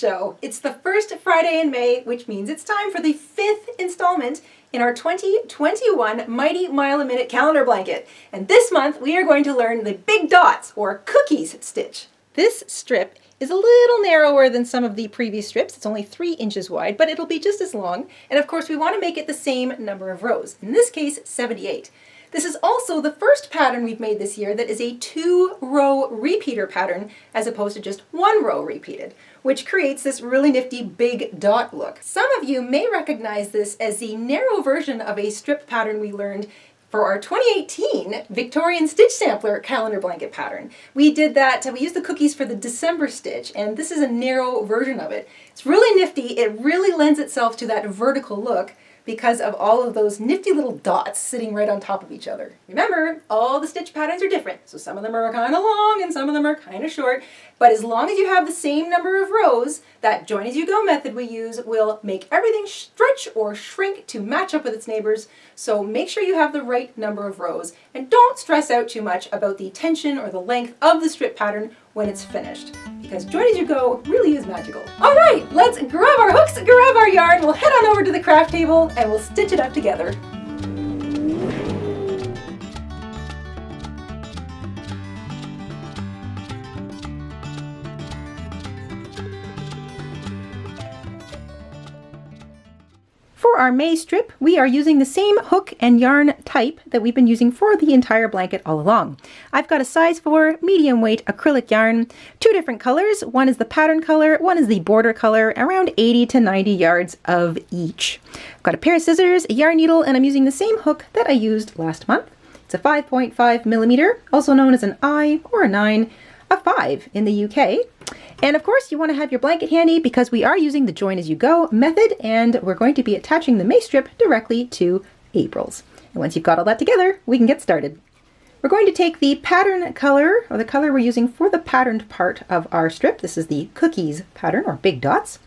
show. It's the first Friday in May, which means it's time for the 5th installment in our 2021 Mighty Mile a Minute calendar blanket. And this month we are going to learn the big dots or cookies stitch. This strip is a little narrower than some of the previous strips. It's only 3 inches wide, but it'll be just as long. And of course we want to make it the same number of rows. In this case, 78. This is also the first pattern we've made this year that is a 2-row repeater pattern as opposed to just 1 row repeated, which creates this really nifty big dot look. Some of you may recognize this as the narrow version of a strip pattern we learned for our 2018 Victorian Stitch Sampler calendar blanket pattern. We did that, we used the cookies for the December stitch, and this is a narrow version of it. It's really nifty. It really lends itself to that vertical look because of all of those nifty little dots sitting right on top of each other. Remember, all the stitch patterns are different, so some of them are kind of long and some of them are kind of short, but as long as you have the same number of rows, that join as you go method we use will make everything stretch or shrink to match up with its neighbors, so make sure you have the right number of rows, and don't stress out too much about the tension or the length of the strip pattern when it's finished, because join as you go really is magical. All right, let's grab our hooks, grab our yarn, we'll head on over to the craft table and we'll stitch it up together. For our May strip, we are using the same hook and yarn type that we've been using for the entire blanket all along. I've got a size 4 medium weight acrylic yarn, 2 different colors. One is the pattern color, one is the border color, around 80 to 90 yards of each. I've got a pair of scissors, a yarn needle, and I'm using the same hook that I used last month. It's a 5.5 millimeter, also known as an I or a 9, a 5 in the UK. And of course you want to have your blanket handy because we are using the join as you go method, and we're going to be attaching the May strip directly to April's. And once you've got all that together, we can get started. We're going to take the pattern color, or the color we're using for the patterned part of our strip. This is the cookies pattern, or big dots.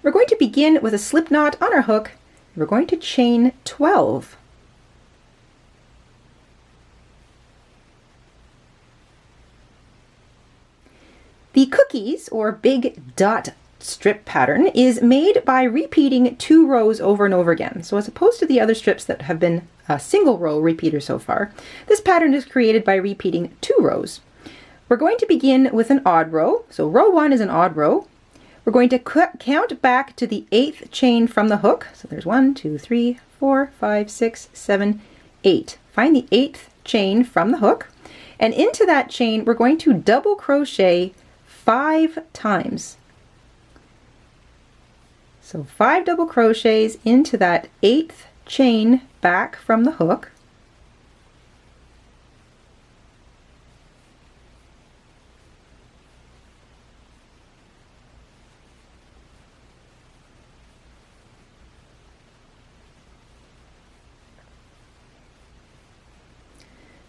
We're going to begin with a slip knot on our hook. We're going to chain 12. The cookies, or big dot strip pattern, is made by repeating 2 rows over and over again. So as opposed to the other strips that have been a single row repeater so far, this pattern is created by repeating 2 rows. We're going to begin with an odd row. So row 1 is an odd row. We're going to count back to the 8th chain from the hook. So there's 1, 2, 3, 4, 5, 6, 7, 8. Find the 8th chain from the hook. And into that chain, we're going to double crochet 5 times. So 5 double crochets into that 8th chain back from the hook.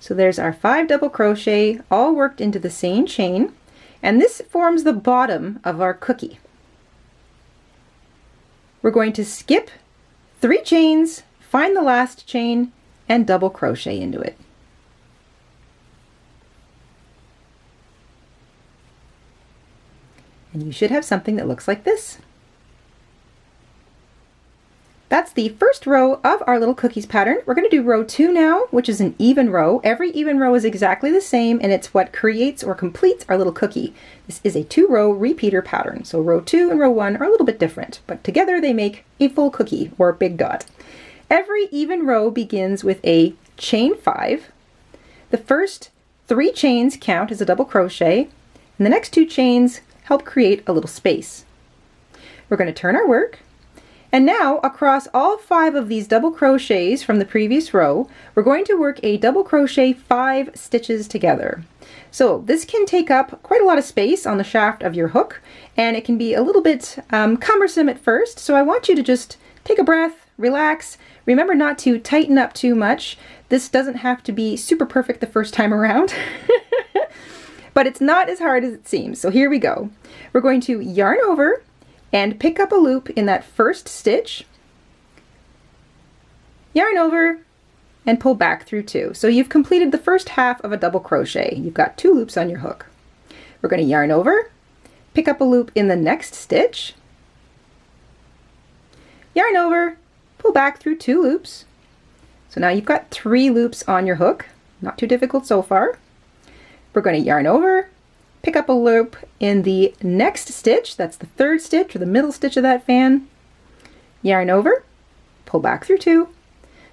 So there's our 5 double crochet all worked into the same chain. And this forms the bottom of our cookie. We're going to skip 3 chains, find the last chain, and double crochet into it. And you should have something that looks like this. That's the first row of our little cookies pattern. We're going to do row 2 now, which is an even row. Every even row is exactly the same, and it's what creates or completes our little cookie. This is a 2-row repeater pattern. So row 2 and row 1 are a little bit different, but together they make a full cookie or big dot. Every even row begins with a chain 5. The first 3 chains count as a double crochet, and the next 2 chains help create a little space. We're going to turn our work. And now across all 5 of these double crochets from the previous row, we're going to work a double crochet 5 stitches together. So this can take up quite a lot of space on the shaft of your hook, and it can be a little bit cumbersome at first. So I want you to just take a breath, relax. Remember not to tighten up too much. This doesn't have to be super perfect the first time around, but it's not as hard as it seems. So here we go. We're going to yarn over and pick up a loop in that first stitch, yarn over, and pull back through 2. So you've completed the first half of a double crochet. You've got 2 loops on your hook. We're going to yarn over, pick up a loop in the next stitch, yarn over, pull back through 2 loops. So now you've got 3 loops on your hook. Not too difficult so far. We're going to yarn over, pick up a loop in the next stitch, that's the 3rd stitch or the middle stitch of that fan, yarn over, pull back through 2.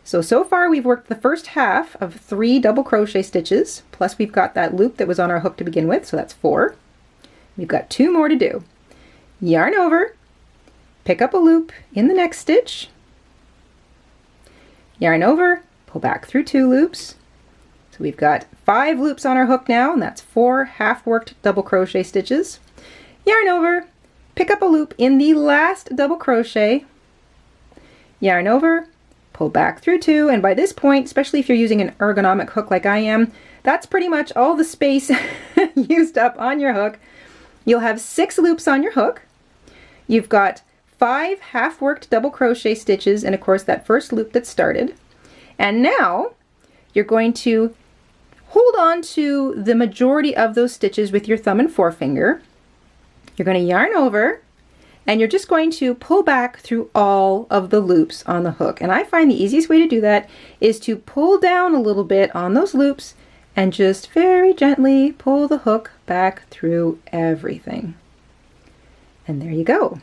So far we've worked the first half of 3 double crochet stitches, plus we've got that loop that was on our hook to begin with, so that's 4. We've got 2 more to do. Yarn over, pick up a loop in the next stitch, yarn over, pull back through 2 loops. So we've got 5 loops on our hook now, and that's 4 half-worked double crochet stitches. Yarn over, pick up a loop in the last double crochet, yarn over, pull back through 2, and by this point, especially if you're using an ergonomic hook like I am, that's pretty much all the space used up on your hook. You'll have 6 loops on your hook. You've got 5 half-worked double crochet stitches, and of course that first loop that started. And now you're going to hold on to the majority of those stitches with your thumb and forefinger. You're going to yarn over, and you're just going to pull back through all of the loops on the hook. And I find the easiest way to do that is to pull down a little bit on those loops and just very gently pull the hook back through everything. And there you go.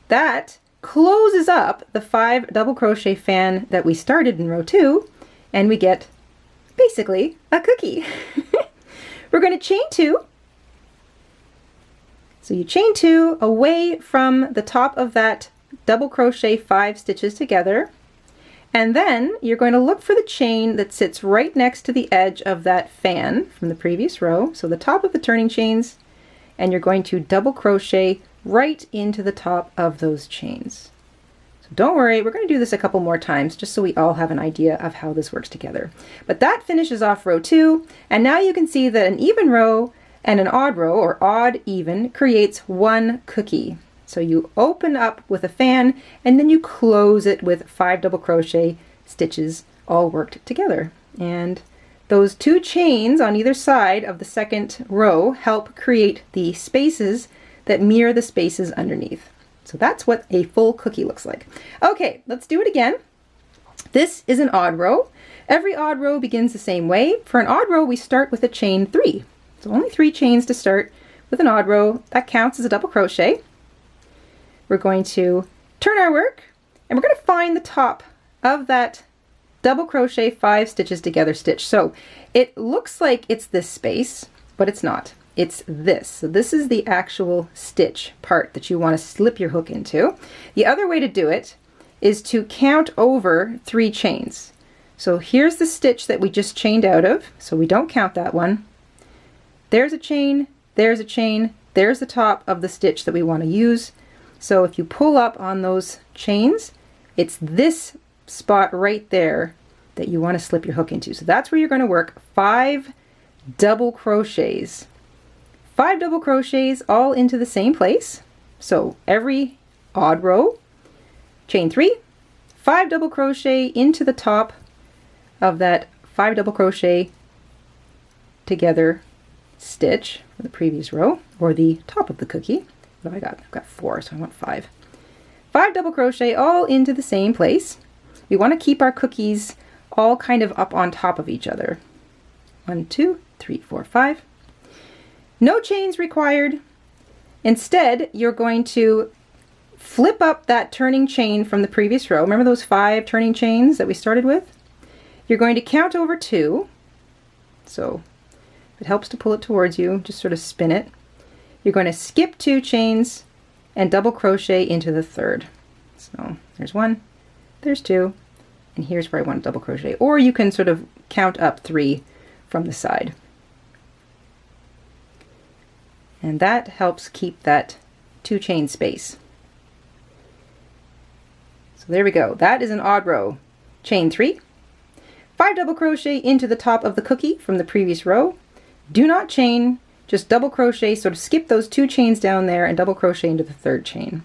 That closes up the 5 double crochet fan that we started in row 2, and we get basically a cookie. We're going to chain 2. So you chain 2 away from the top of that double crochet 5 stitches together, and then you're going to look for the chain that sits right next to the edge of that fan from the previous row, so the top of the turning chains, and you're going to double crochet right into the top of those chains. So don't worry, we're going to do this a couple more times just so we all have an idea of how this works together. But that finishes off row 2, and now you can see that an even row and an odd row, or odd even, creates 1 cookie. So you open up with a fan and then you close it with 5 double crochet stitches all worked together. And those 2 chains on either side of the second row help create the spaces that mirror the spaces underneath. So that's what a full cookie looks like. Okay, let's do it again. This is an odd row. Every odd row begins the same way. For an odd row, we start with a chain 3. So only 3 chains to start with an odd row. That counts as a double crochet. We're going to turn our work, and we're going to find the top of that double crochet 5 stitches together stitch. So it looks like it's this space, but it's not. It's this. So this is the actual stitch part that you want to slip your hook into. The other way to do it is to count over 3 chains. So here's the stitch that we just chained out of, so we don't count that one. There's a chain, there's a chain, there's the top of the stitch that we want to use. So if you pull up on those chains, it's this spot right there that you want to slip your hook into. So that's where you're going to work 5 double crochets. 5 double crochets all into the same place. So every odd row, chain 3, 5 double crochet into the top of that 5 double crochet together stitch for the previous row, or the top of the cookie. What have I got? I've got 4, so I want 5. 5 double crochet all into the same place. We want to keep our cookies all kind of up on top of each other. 1, 2, 3, 4, 5. No chains required. Instead, you're going to flip up that turning chain from the previous row. Remember those 5 turning chains that we started with? You're going to count over 2. So if it helps to pull it towards you, just sort of spin it. You're going to skip 2 chains and double crochet into the 3rd. So there's 1, there's 2, and here's where I want to double crochet. Or you can sort of count up 3 from the side. And that helps keep that 2 chain space. So there we go. That is an odd row. Chain 3, 5 double crochet into the top of the cookie from the previous row. Do not chain, just double crochet, sort of skip those 2 chains down there and double crochet into the 3rd chain.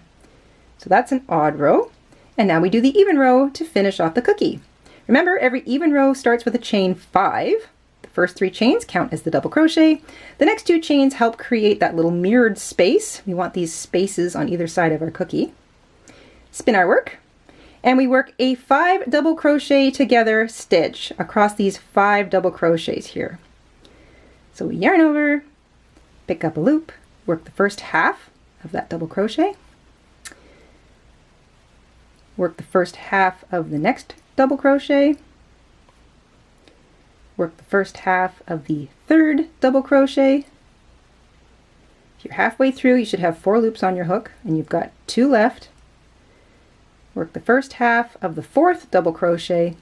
So that's an odd row. And now we do the even row to finish off the cookie. Remember, every even row starts with a chain 5. The First 3 chains count as the double crochet. The next 2 chains help create that little mirrored space. We want these spaces on either side of our cookie. Spin our work, and we work a 5 double crochet together stitch across these 5 double crochets here. So we yarn over, pick up a loop, work the first half of that double crochet, work the first half of the next double crochet, work the first half of the 3rd double crochet. If you're halfway through, you should have 4 loops on your hook, and you've got 2 left. Work the first half of the 4th double crochet,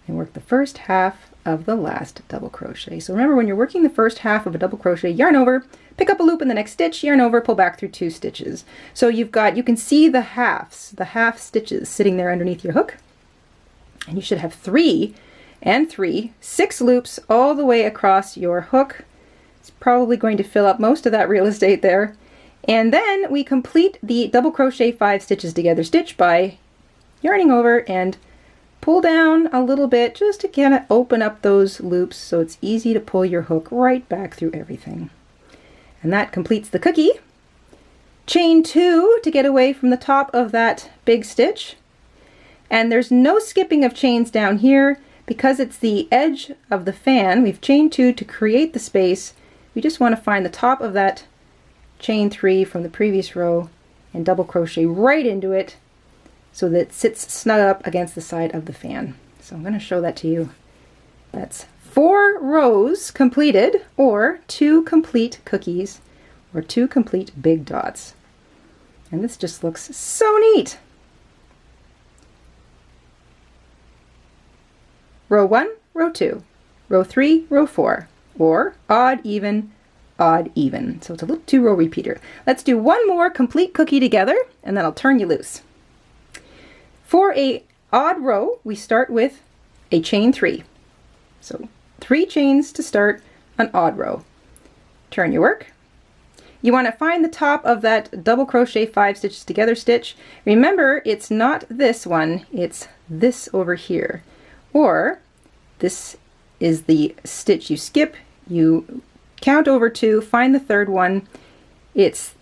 and work the first half of the last double crochet. So remember, when you're working the first half of a double crochet, yarn over, pick up a loop in the next stitch, yarn over, pull back through 2 stitches. So you can see the halves, the half stitches sitting there underneath your hook. And you should have 3 and 3, 6 loops all the way across your hook. It's probably going to fill up most of that real estate there. And then we complete the double crochet 5 stitches together stitch by yarning over and pull down a little bit just to kind of open up those loops so it's easy to pull your hook right back through everything. And that completes the cookie. Chain 2 to get away from the top of that big stitch. And there's no skipping of chains down here because it's the edge of the fan. We've chained 2 to create the space. We just want to find the top of that chain 3 from the previous row and double crochet right into it so that it sits snug up against the side of the fan. So I'm going to show that to you. That's 4 rows completed, or 2 complete cookies, or 2 complete big dots. And this just looks so neat. Row 1, row 2, row 3, row 4, or odd, even, odd, even. So it's a little 2-row repeater. Let's do one more complete cookie together, and then I'll turn you loose. For a odd row, we start with a chain 3. So 3 chains to start an odd row. Turn your work. You want to find the top of that double crochet 5 stitches together stitch. Remember, it's not this one, it's this over here. Or this is the stitch you skip, you count over 2, find the 3rd one. It's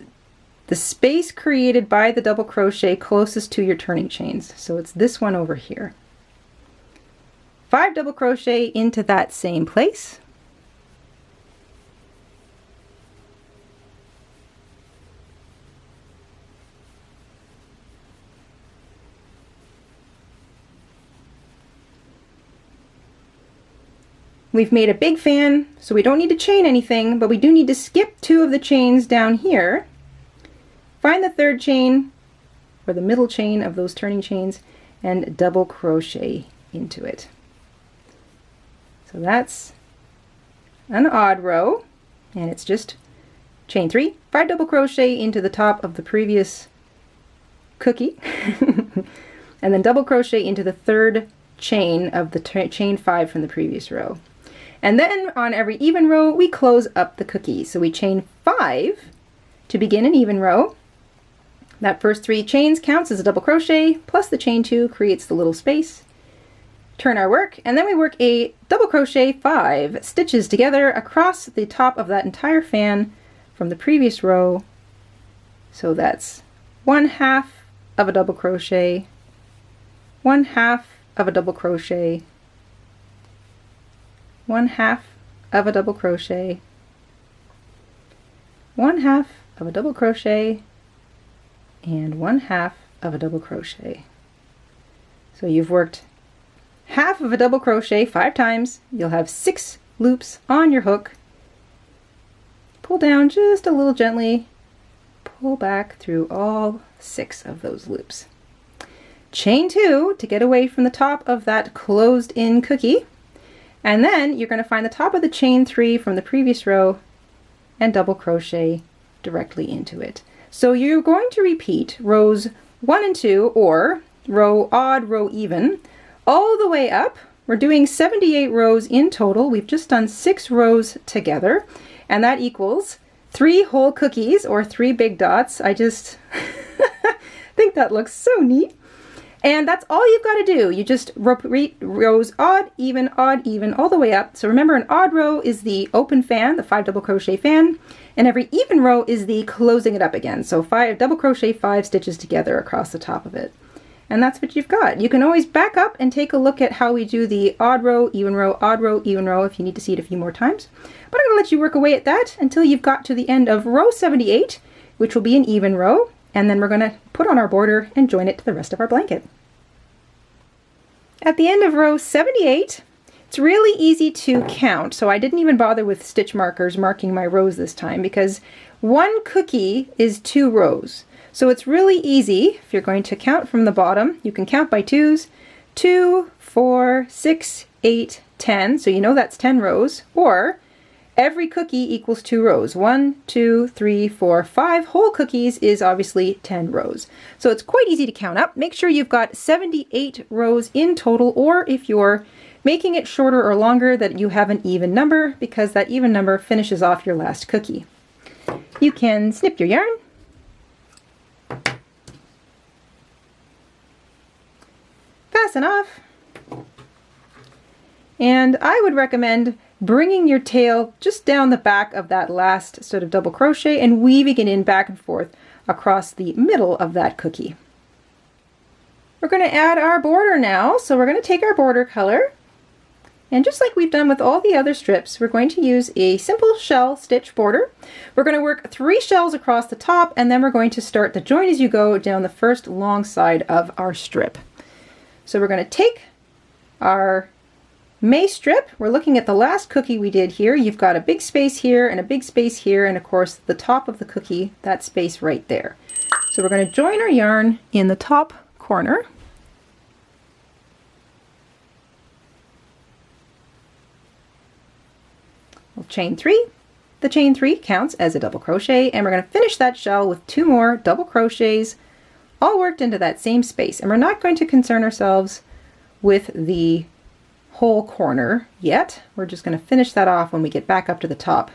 the space created by the double crochet closest to your turning chains. So it's this one over here. 5 double crochet into that same place. We've made a big fan, so we don't need to chain anything, but we do need to skip 2 of the chains down here. Find the 3rd chain, or the middle chain of those turning chains, and double crochet into it. So that's an odd row, and it's just chain 3, 5 double crochet into the top of the previous cookie, and then double crochet into the 3rd chain of the chain 5 from the previous row. And then on every even row, we close up the cookie. So we chain 5 to begin an even row. That first 3 chains counts as a double crochet, plus the chain 2 creates the little space. Turn our work, and then we work a double crochet 5 stitches together across the top of that entire fan from the previous row. So that's 1/2 of a double crochet, 1/2 of a double crochet, 1/2 of a double crochet, 1/2 of a double crochet, and 1/2 of a double crochet. So you've worked half of a double crochet 5 times. You'll have 6 loops on your hook. Pull down just a little gently, pull back through all 6 of those loops. Chain 2 to get away from the top of that closed in cookie, and then you're going to find the top of the chain 3 from the previous row and double crochet directly into it. So you're going to repeat rows 1 and 2, or row odd, row even, all the way up. We're doing 78 rows in total. We've just done 6 rows together, and that equals 3 whole cookies, or 3 big dots. I just think that looks so neat. And that's all you've got to do. You just repeat rows odd, even, all the way up. So remember, an odd row is the open fan, the 5 double crochet fan, and every even row is the closing it up again. So 5 double crochet 5 stitches together across the top of it. And that's what you've got. You can always back up and take a look at how we do the odd row, even row, odd row, even row if you need to see it a few more times. But I'm going to let you work away at that until you've got to the end of row 78, which will be an even row. And then we're going to put on our border and join it to the rest of our blanket. At the end of row 78, it's really easy to count. So I didn't even bother with stitch markers marking my rows this time because one cookie is 2 rows. So it's really easy. If you're going to count from the bottom, you can count by 2s. 2, 4, 6, 8, 10. So you know that's 10 rows. Or every cookie equals 2 rows. 1, 2, 3, 4, 5 whole cookies is obviously 10 rows. So it's quite easy to count up. Make sure you've got 78 rows in total, or if you're making it shorter or longer, that you have an even number, because that even number finishes off your last cookie. You can snip your yarn. Fasten off. And I would recommend bringing your tail just down the back of that last sort of double crochet and weaving it in back and forth across the middle of that cookie. We're going to add our border now. So we're going to take our border color, and just like we've done with all the other strips, we're going to use a simple shell stitch border. We're going to work 3 shells across the top, and then we're going to start the join as you go down the first long side of our strip. So we're going to take our May strip. We're looking at the last cookie we did here. You've got a big space here and a big space here, and of course the top of the cookie, that space right there. So we're going to join our yarn in the top corner. We'll chain 3. The chain 3 counts as a double crochet, and we're going to finish that shell with 2 more double crochets, all worked into that same space. And we're not going to concern ourselves with the whole corner yet. We're just going to finish that off when we get back up to the top,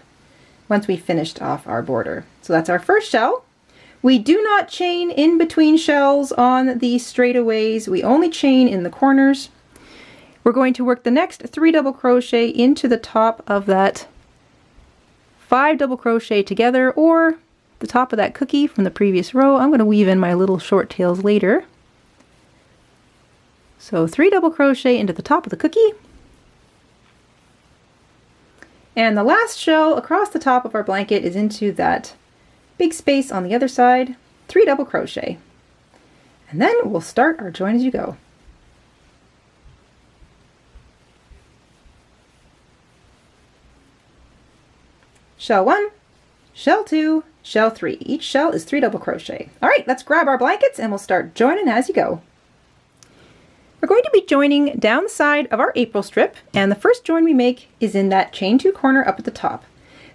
once we finished off our border. So that's our first shell. We do not chain in between shells on the straightaways. We only chain in the corners. We're going to work the next 3 double crochet into the top of that 5 double crochet together, or the top of that cookie from the previous row. I'm going to weave in my little short tails later. So 3 double crochet into the top of the cookie. And the last shell across the top of our blanket is into that big space on the other side. 3 double crochet. And then we'll start our join as you go. Shell 1, shell 2, shell 3. Each shell is 3 double crochet. All right, let's grab our blankets and we'll start joining as you go. We're going to be joining down the side of our April strip, and the first join we make is in that chain 2 corner up at the top.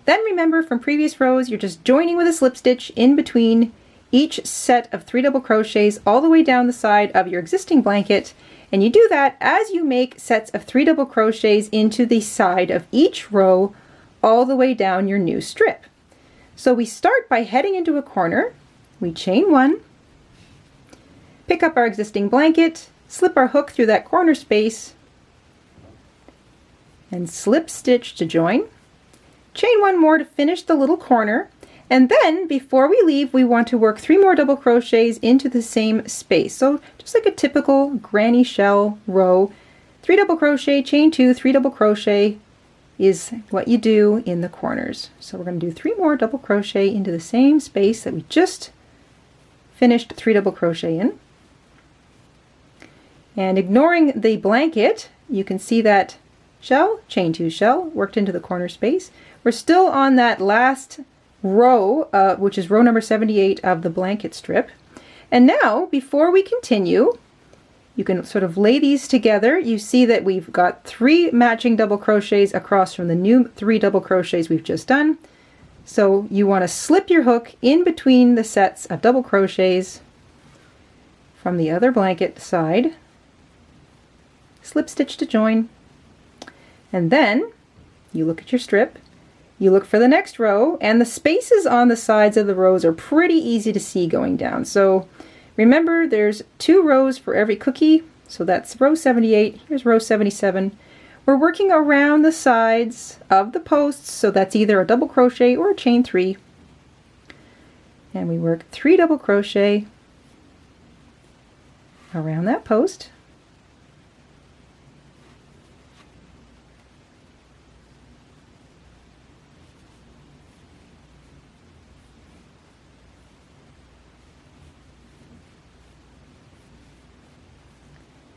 Then remember, from previous rows, you're just joining with a slip stitch in between each set of 3 double crochets all the way down the side of your existing blanket, and you do that as you make sets of 3 double crochets into the side of each row all the way down your new strip. So we start by heading into a corner, we chain 1, pick up our existing blanket, slip our hook through that corner space, and slip stitch to join. Chain 1 more to finish the little corner, and then before we leave we want to work 3 more double crochets into the same space. So just like a typical granny shell row, 3 double crochet, chain 2, 3 double crochet is what you do in the corners. So we're going to do 3 more double crochet into the same space that we just finished 3 double crochet in. And ignoring the blanket, you can see that shell, chain 2 shell, worked into the corner space. We're still on that last row, which is row number 78 of the blanket strip. And now, before we continue, you can sort of lay these together. You see that we've got 3 matching double crochets across from the new 3 double crochets we've just done. So you want to slip your hook in between the sets of double crochets from the other blanket side, slip stitch to join, and then you look at your strip, you look for the next row, and the spaces on the sides of the rows are pretty easy to see going down. So Remember, there's 2 rows for every cookie, so that's row 78, here's row 77. We're working around the sides of the posts, so that's either a double crochet or a chain 3. And we work 3 double crochet around that post.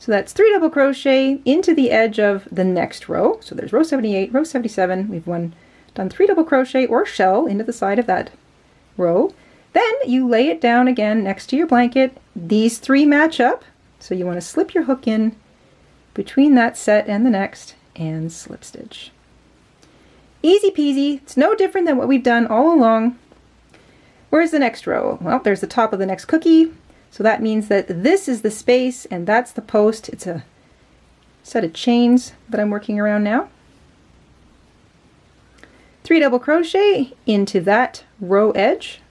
So that's 3 double crochet into the edge of the next row. So there's row 78, row 77. We've done 3 double crochet or shell into the side of that row. Then you lay it down again next to your blanket. These 3 match up. So you want to slip your hook in between that set and the next and slip stitch. Easy peasy. It's no different than what we've done all along. Where's the next row? Well, there's the top of the next cookie. So that means that this is the space and that's the post. It's a set of chains that I'm working around now. 3 double crochet into that row edge.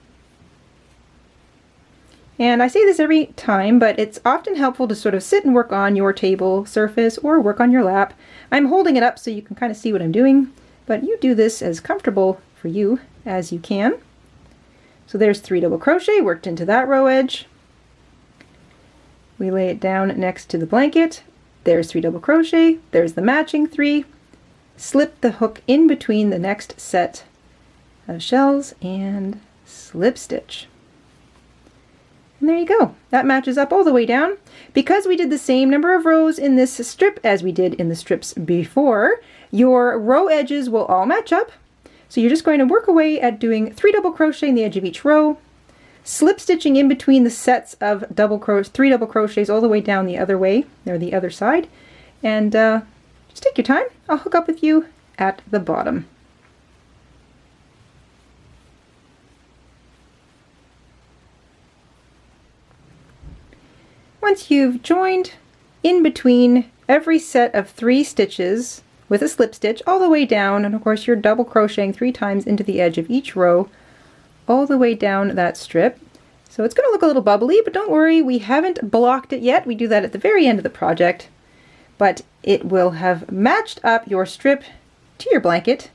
And I say this every time, but it's often helpful to sort of sit and work on your table surface or work on your lap. I'm holding it up so you can kind of see what I'm doing, but you do this as comfortable for you as you can. So there's 3 double crochet worked into that row edge. We lay it down next to the blanket. There's 3 double crochet. There's the matching 3. Slip the hook in between the next set of shells and slip stitch. And there you go. That matches up all the way down. Because we did the same number of rows in this strip as we did in the strips before, your row edges will all match up. So you're just going to work away at doing 3 double crochet in the edge of each row, slip stitching in between the sets of 3 double crochets all the way down the other way, or the other side, and just take your time. I'll hook up with you at the bottom. Once you've joined in between every set of 3 stitches with a slip stitch all the way down, and of course you're double crocheting 3 times into the edge of each row, all the way down that strip. So it's going to look a little bubbly, but don't worry, we haven't blocked it yet. We do that at the very end of the project, but it will have matched up your strip to your blanket,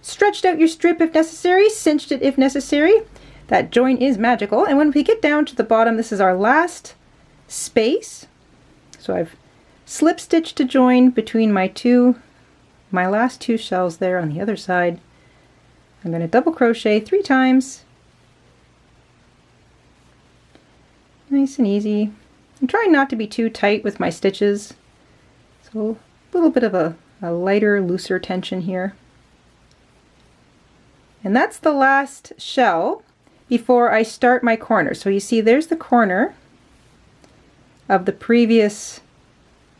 stretched out your strip if necessary, cinched it if necessary. That join is magical. And when we get down to the bottom, this is our last space. So I've slip stitched to join between my last 2 shells there on the other side. I'm going to double crochet 3 times. Nice and easy. I'm trying not to be too tight with my stitches. So a little bit of a lighter, looser tension here. And that's the last shell before I start my corner. So you see there's the corner of the previous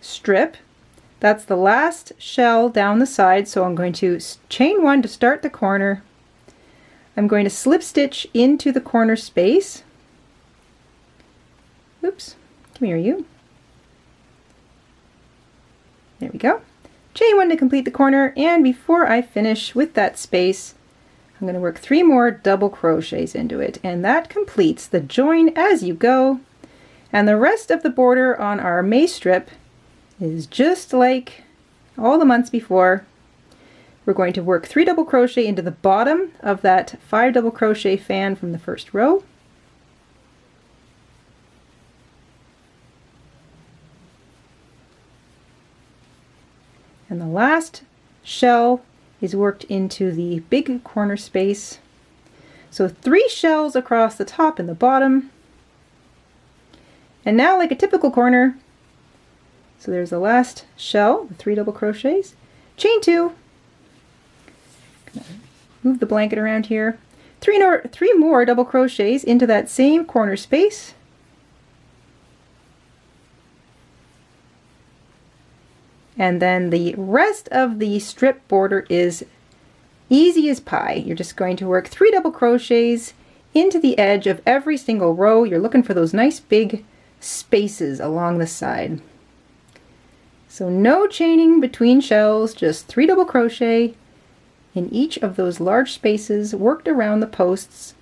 strip. That's the last shell down the side, so I'm going to chain 1 to start the corner. I'm going to slip stitch into the corner space. Oops, come here you. There we go. Chain 1 to complete the corner, and before I finish with that space, I'm going to work 3 more double crochets into it, and that completes the join as you go. And the rest of the border on our May strip is just like all the months before. We're going to work 3 double crochet into the bottom of that 5 double crochet fan from the first row. And the last shell is worked into the big corner space. So 3 shells across the top and the bottom. And now, like a typical corner, so there's the last shell, the 3 double crochets, chain 2, move the blanket around here, 3 more double crochets into that same corner space, and then the rest of the strip border is easy as pie. You're just going to work 3 double crochets into the edge of every single row. You're looking for those nice big spaces along the side. So no chaining between shells, just 3 double crochet in each of those large spaces worked around the posts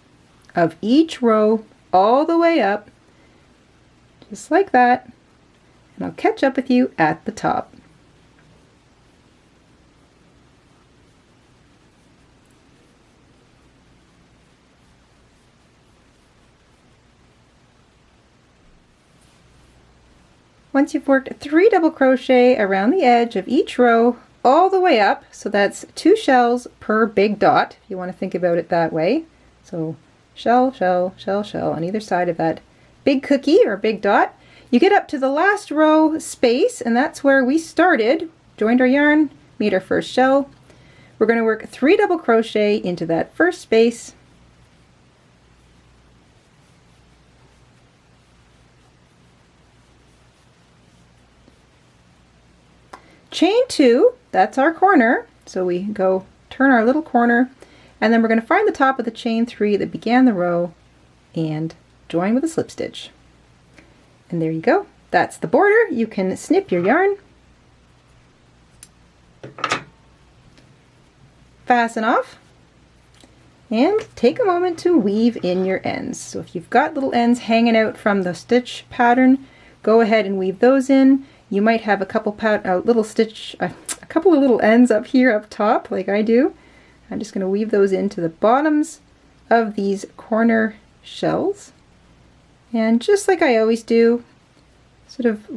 of each row all the way up just like that, and I'll catch up with you at the top. Once you've worked 3 double crochet around the edge of each row all the way up, so that's 2 shells per big dot, if you want to think about it that way. So shell, shell, shell, shell on either side of that big cookie or big dot. You get up to the last row space, and that's where we started, joined our yarn, made our first shell. We're going to work 3 double crochet into that first space. Chain 2, that's our corner, so we go turn our little corner, and then we're going to find the top of the chain 3 that began the row and join with a slip stitch. And there you go, that's the border. You can snip your yarn, fasten off, and take a moment to weave in your ends. So if you've got little ends hanging out from the stitch pattern, go ahead and weave those in. You might have a couple of little ends up here up top, like I do. I'm just going to weave those into the bottoms of these corner shells, and just like I always do, sort of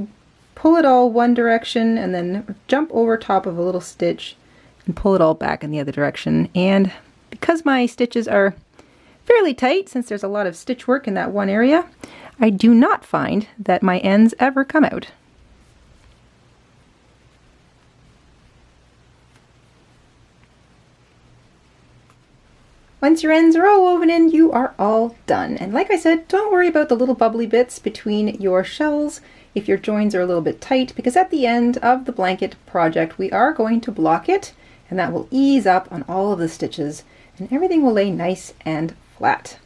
pull it all one direction and then jump over top of a little stitch and pull it all back in the other direction. And because my stitches are fairly tight, since there's a lot of stitch work in that one area, I do not find that my ends ever come out. Once your ends are all woven in, you are all done. And like I said, don't worry about the little bubbly bits between your shells if your joins are a little bit tight, because at the end of the blanket project, we are going to block it, and that will ease up on all of the stitches, and everything will lay nice and flat.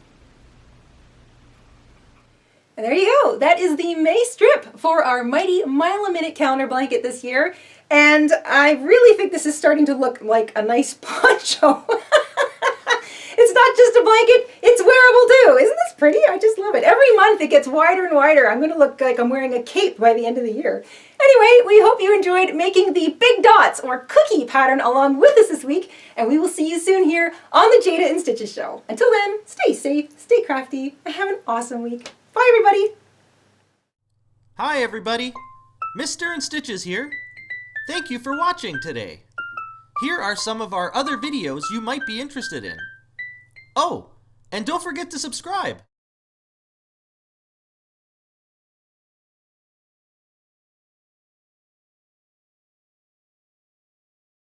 And there you go. That is the May strip for our Mighty Mile a Minute calendar blanket this year. And I really think this is starting to look like a nice poncho. It's not just a blanket, it's wearable too. Isn't this pretty? I just love it. Every month it gets wider and wider. I'm going to look like I'm wearing a cape by the end of the year. Anyway, we hope you enjoyed making the big dots or cookie pattern along with us this week, and we will see you soon here on the Jayda InStitches show. Until then, stay safe, stay crafty, and have an awesome week. Bye everybody! Hi everybody! Mr. InStitches here. Thank you for watching today. Here are some of our other videos you might be interested in. Oh, and don't forget to subscribe.